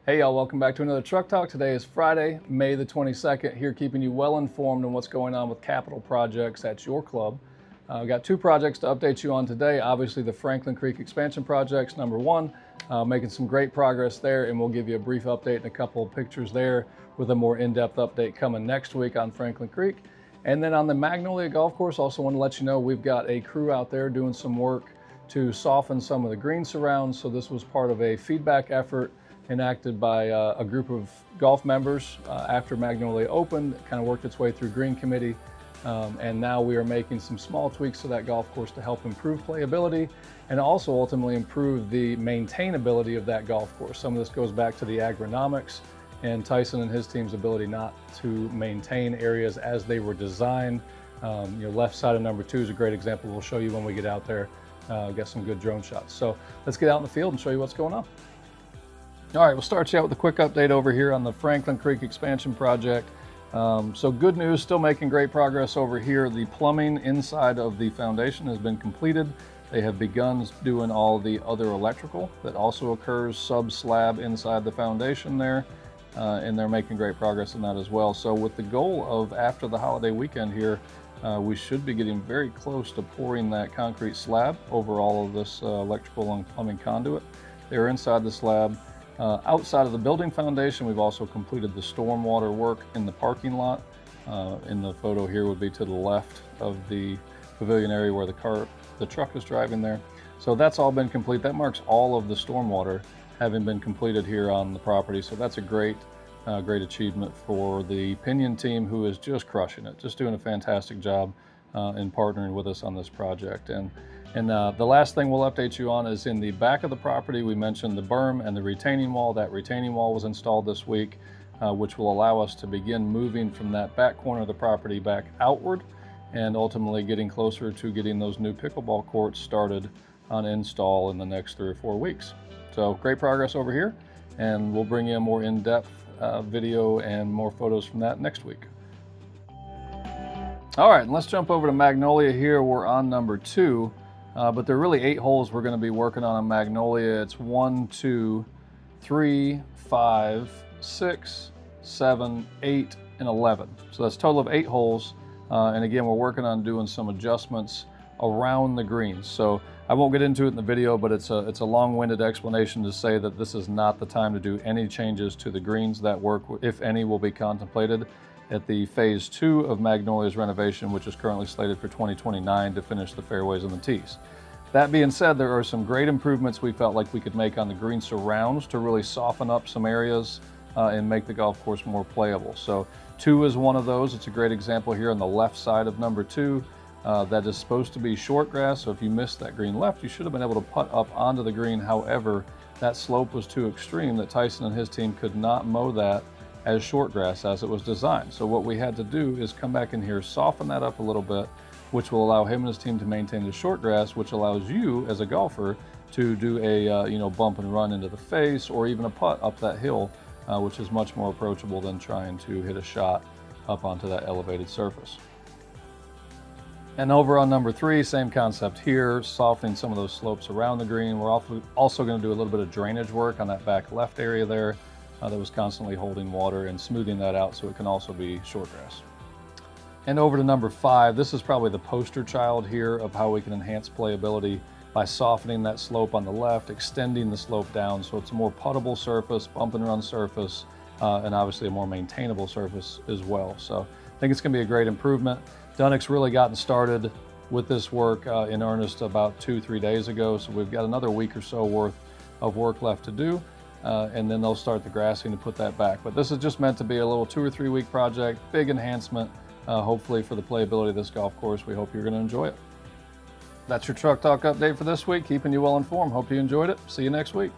Hey y'all, welcome back to another Truck Talk. Today is Friday, May the 22nd, here keeping you well informed on what's going on with capital projects at your club. We've got two projects to update you on today. Obviously the Franklin Creek expansion projects, number one, making some great progress there, and we'll give you a brief update and a couple of pictures there with a more in-depth update coming next week on Franklin Creek. And then on the Magnolia Golf Course, also want to let you know we've got a crew out there doing some work to soften some of the green surrounds. So this was part of a feedback effort enacted by a group of golf members after Magnolia opened. It kind of worked its way through Green Committee, and now we are making some small tweaks to that golf course to help improve playability and also ultimately improve the maintainability of that golf course. Some of this goes back to the agronomics and Tyson and his team's ability not to maintain areas as they were designed. Left side of number two is a great example. We'll show you when we get out there, get some good drone shots. So let's get out in the field and show you what's going on. All right, we'll start you out with a quick update over here on the Franklin Creek expansion project. So good news, still making great progress over here. The plumbing inside of the foundation has been completed. They have begun doing all the other electrical that also occurs sub-slab inside the foundation there, and they're making great progress in that as well. So with the goal of after the holiday weekend here, we should be getting very close to pouring that concrete slab over all of this electrical and plumbing conduit. They're inside the slab. Outside of the building foundation, we've also completed the stormwater work in the parking lot. In the photo here would be to the left of the pavilion area where the truck is driving there. So that's all been complete. That marks all of the stormwater having been completed here on the property. So that's a great achievement for the Pinion team, who is just crushing it, just doing a fantastic job in partnering with us on this project. And the last thing we'll update you on is in the back of the property. We mentioned the berm and the retaining wall. That retaining wall was installed this week, which will allow us to begin moving from that back corner of the property back outward and ultimately getting closer to getting those new pickleball courts started on install in the next 3 or 4 weeks. So great progress over here, and we'll bring you a more in-depth video and more photos from that next week. All right, and let's jump over to Magnolia here. We're on number 2. But there are really 8 holes we're going to be working on Magnolia. It's 1, 2, 3, 5, 6, 7, 8, and 11. So that's a total of 8 holes. And again, we're working on doing some adjustments around the greens. So I won't get into it in the video, but it's a long-winded explanation to say that this is not the time to do any changes to the greens. That work, if any, will be contemplated at the phase 2 of Magnolia's renovation, which is currently slated for 2029 to finish the fairways and the tees. That being said, there are some great improvements we felt like we could make on the green surrounds to really soften up some areas and make the golf course more playable. So 2 is one of those. It's a great example here on the left side of number 2. That is supposed to be short grass, so if you missed that green left, you should have been able to putt up onto the green. However, that slope was too extreme that Tyson and his team could not mow that as short grass as it was designed. So what we had to do is come back in here, soften that up a little bit, which will allow him and his team to maintain the short grass, which allows you as a golfer to do a bump and run into the face or even a putt up that hill, which is much more approachable than trying to hit a shot up onto that elevated surface. And over on number 3, same concept here, softening some of those slopes around the green. We're also going to do a little bit of drainage work on that back left area there that was constantly holding water, and smoothing that out so it can also be short grass. And over to number 5, this is probably the poster child here of how we can enhance playability by softening that slope on the left, extending the slope down so it's a more puttable surface, bump and run surface, and obviously a more maintainable surface as well. So I think it's going to be a great improvement. Dunnick's really gotten started with this work in earnest about 2-3 days ago, so we've got another week or so worth of work left to do. And then they'll start the grassing to put that back. But this is just meant to be a little 2 or 3 week project, big enhancement, hopefully for the playability of this golf course. We hope you're going to enjoy it. That's your Truck Talk update for this week, keeping you well informed. Hope you enjoyed it. See you next week.